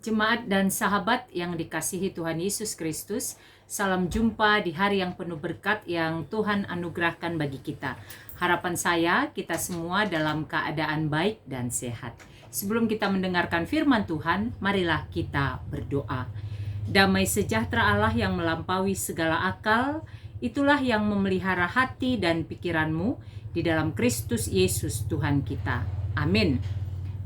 Jemaat dan sahabat yang dikasihi Tuhan Yesus Kristus, salam jumpa di hari yang penuh berkat yang Tuhan anugerahkan bagi kita. Harapan saya, kita semua dalam keadaan baik dan sehat. Sebelum kita mendengarkan firman Tuhan, marilah kita berdoa. Damai sejahtera Allah yang melampaui segala akal, itulah yang memelihara hati dan pikiranmu di dalam Kristus Yesus Tuhan kita. Amin.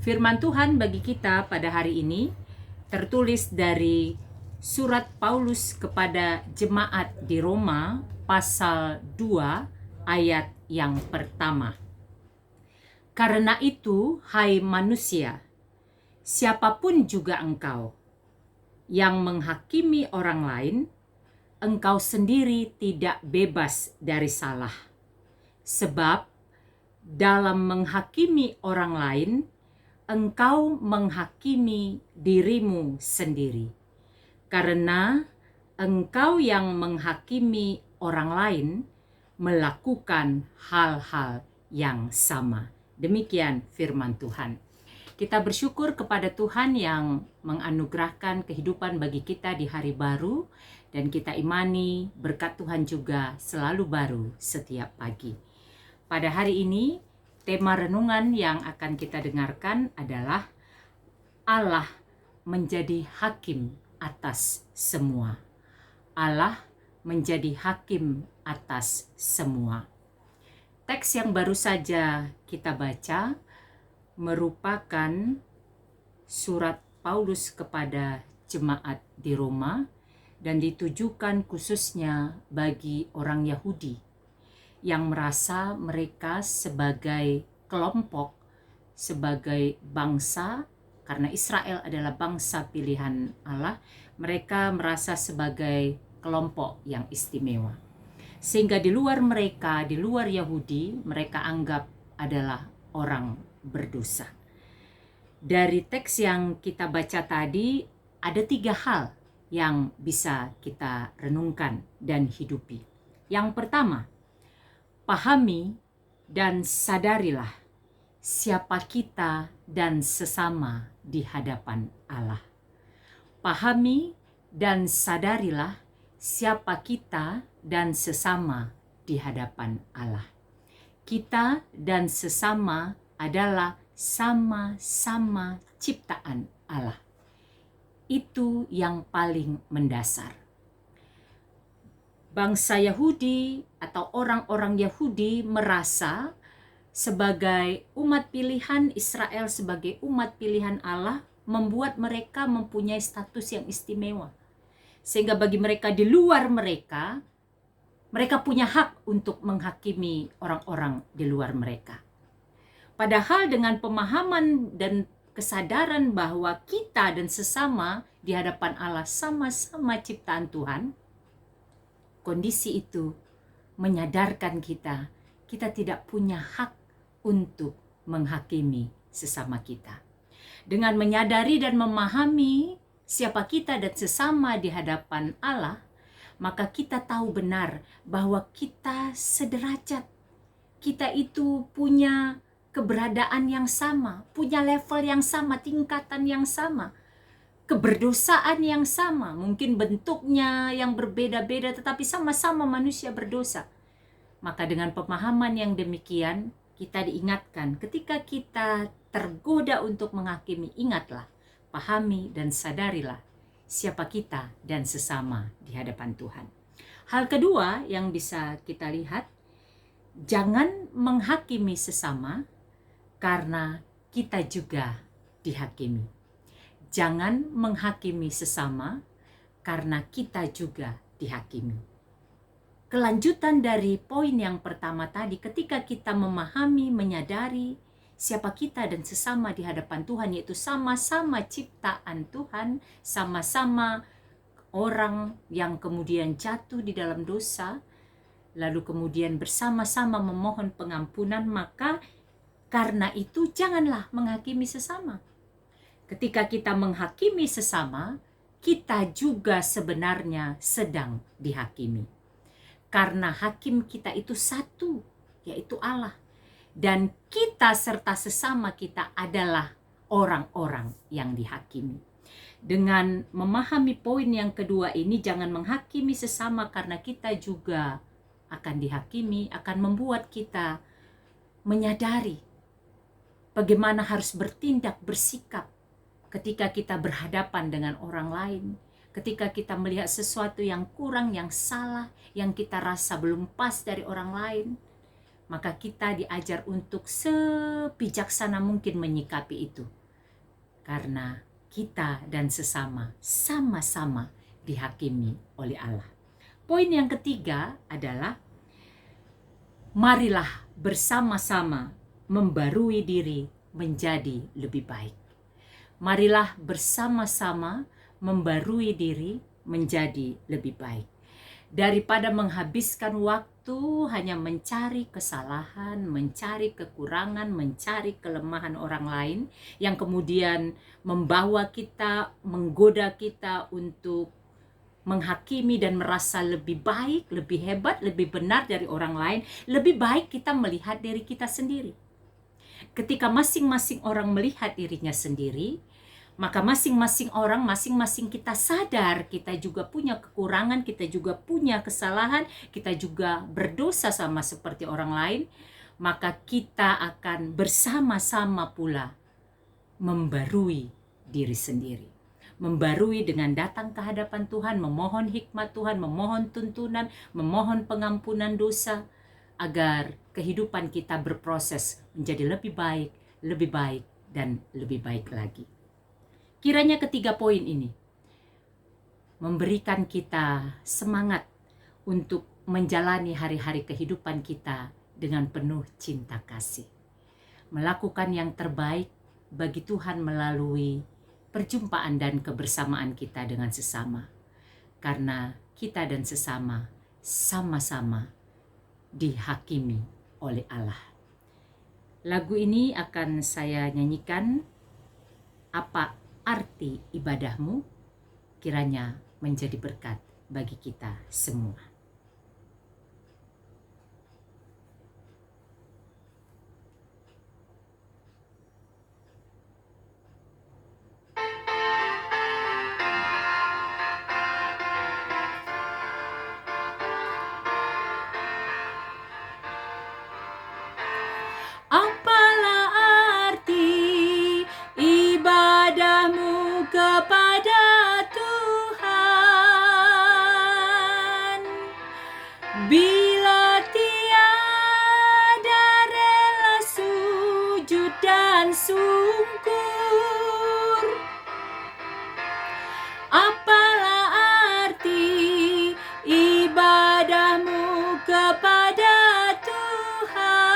Firman Tuhan bagi kita pada hari ini tertulis dari surat Paulus kepada jemaat di Roma pasal 2 ayat yang pertama. Karena itu, hai manusia, siapapun juga engkau yang menghakimi orang lain, engkau sendiri tidak bebas dari salah. Sebab dalam menghakimi orang lain, engkau menghakimi dirimu sendiri. Karena engkau yang menghakimi orang lain melakukan hal-hal yang sama. Demikian firman Tuhan. Kita bersyukur kepada Tuhan yang menganugerahkan kehidupan bagi kita di hari baru, dan kita imani berkat Tuhan juga selalu baru setiap pagi. Pada hari ini, tema renungan yang akan kita dengarkan adalah Allah menjadi hakim atas semua. Allah menjadi hakim atas semua. Teks yang baru saja kita baca merupakan surat Paulus kepada jemaat di Roma dan ditujukan khususnya bagi orang Yahudi yang merasa mereka sebagai kelompok, sebagai bangsa, karena Israel adalah bangsa pilihan Allah, mereka merasa sebagai kelompok yang istimewa. Sehingga di luar mereka, di luar Yahudi, mereka anggap adalah orang berdosa. Dari teks yang kita baca tadi, ada 3 hal yang bisa kita renungkan dan hidupi. Yang pertama, pahami dan sadarilah siapa kita dan sesama di hadapan Allah. Pahami dan sadarilah siapa kita dan sesama di hadapan Allah. Kita dan sesama adalah sama-sama ciptaan Allah. Itu yang paling mendasar. Bangsa Yahudi atau orang-orang Yahudi merasa sebagai umat pilihan Israel, sebagai umat pilihan Allah, membuat mereka mempunyai status yang istimewa. Sehingga bagi mereka di luar mereka punya hak untuk menghakimi orang-orang di luar mereka. Padahal dengan pemahaman dan kesadaran bahwa kita dan sesama di hadapan Allah sama-sama ciptaan Tuhan, kondisi itu menyadarkan kita tidak punya hak untuk menghakimi sesama kita. Dengan menyadari dan memahami siapa kita dan sesama di hadapan Allah, maka kita tahu benar bahwa kita sederajat. Kita itu punya keberadaan yang sama, punya level yang sama, tingkatan yang sama, keberdosaan yang sama, mungkin bentuknya yang berbeda-beda, tetapi sama-sama manusia berdosa. Maka dengan pemahaman yang demikian, kita diingatkan ketika kita tergoda untuk menghakimi, ingatlah, pahami dan sadarilah siapa kita dan sesama di hadapan Tuhan. Hal kedua yang bisa kita lihat, jangan menghakimi sesama karena kita juga dihakimi. Jangan menghakimi sesama karena kita juga dihakimi. Kelanjutan dari poin yang pertama tadi, ketika kita memahami, menyadari siapa kita dan sesama di hadapan Tuhan, yaitu sama-sama ciptaan Tuhan, sama-sama orang yang kemudian jatuh di dalam dosa, lalu kemudian bersama-sama memohon pengampunan, maka karena itu janganlah menghakimi sesama. Ketika kita menghakimi sesama, kita juga sebenarnya sedang dihakimi. Karena hakim kita itu satu, yaitu Allah. Dan kita serta sesama kita adalah orang-orang yang dihakimi. Dengan memahami poin yang kedua ini, jangan menghakimi sesama karena kita juga akan dihakimi, akan membuat kita menyadari bagaimana harus bertindak, bersikap ketika kita berhadapan dengan orang lain. Ketika kita melihat sesuatu yang kurang, yang salah, yang kita rasa belum pas dari orang lain, maka kita diajar untuk sebijaksana mungkin menyikapi itu. Karena kita dan sesama sama-sama dihakimi oleh Allah. Poin yang ketiga adalah marilah bersama-sama membarui diri menjadi lebih baik. Marilah bersama-sama membarui diri menjadi lebih baik. Daripada menghabiskan waktu hanya mencari kesalahan, mencari kekurangan, mencari kelemahan orang lain yang kemudian membawa kita, menggoda kita untuk menghakimi dan merasa lebih baik, lebih hebat, lebih benar dari orang lain, lebih baik kita melihat diri kita sendiri. Ketika masing-masing orang melihat dirinya sendiri, maka masing-masing orang, masing-masing kita sadar kita juga punya kekurangan, kita juga punya kesalahan, kita juga berdosa sama seperti orang lain, maka kita akan bersama-sama pula membarui diri sendiri. Membarui dengan datang ke hadapan Tuhan, memohon hikmat Tuhan, memohon tuntunan, memohon pengampunan dosa, agar kehidupan kita berproses menjadi lebih baik, dan lebih baik lagi. Kiranya ketiga poin ini memberikan kita semangat untuk menjalani hari-hari kehidupan kita dengan penuh cinta kasih. Melakukan yang terbaik bagi Tuhan melalui perjumpaan dan kebersamaan kita dengan sesama. Karena kita dan sesama sama-sama dihakimi oleh Allah. Lagu ini akan saya nyanyikan, Apa Arti Ibadahmu, kiranya menjadi berkat bagi kita semua. Apalah arti ibadahmu kepada Tuhan, bila tiada rela sujud dan sungkur? Apalah arti ibadahmu kepada Tuhan,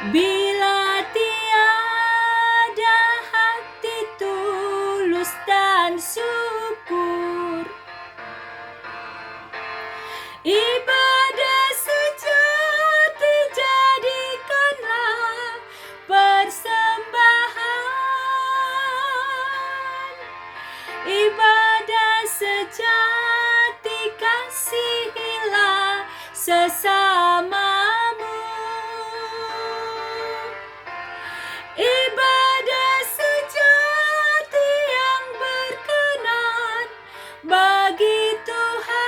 bila tiada hati tulus dan syukur? Ibadah sejati jadikanlah persembahan. Ibadah sejati kasihilah sesamamu. Ibadah sejati yang berkenan bagi Tuhan,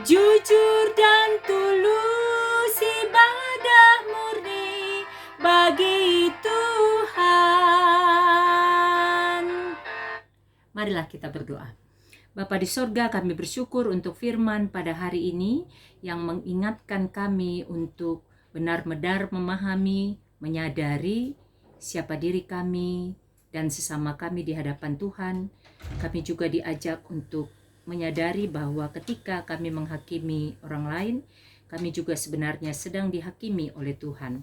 jujur dan tulus, ibadah murni bagi Tuhan. Marilah kita berdoa. Bapa di sorga, kami bersyukur untuk firman pada hari ini yang mengingatkan kami untuk benar-benar memahami, menyadari siapa diri kami dan sesama kami di hadapan Tuhan. Kami juga diajak untuk menyadari bahwa ketika kami menghakimi orang lain, kami juga sebenarnya sedang dihakimi oleh Tuhan.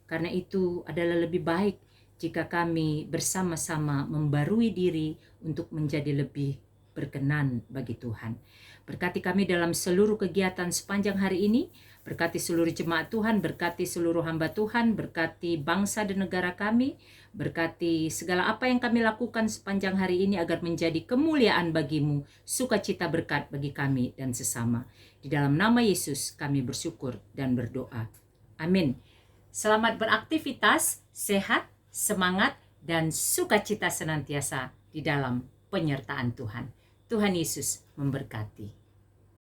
Karena itu adalah lebih baik jika kami bersama-sama membarui diri untuk menjadi lebih berkenan bagi Tuhan. Berkati kami dalam seluruh kegiatan sepanjang hari ini, berkati seluruh jemaat Tuhan, berkati seluruh hamba Tuhan, berkati bangsa dan negara kami, berkati segala apa yang kami lakukan sepanjang hari ini agar menjadi kemuliaan bagimu, sukacita berkat bagi kami dan sesama. Di dalam nama Yesus kami bersyukur dan berdoa. Amin. Selamat beraktivitas, sehat, semangat, dan sukacita senantiasa di dalam penyertaan Tuhan. Tuhan Yesus memberkati.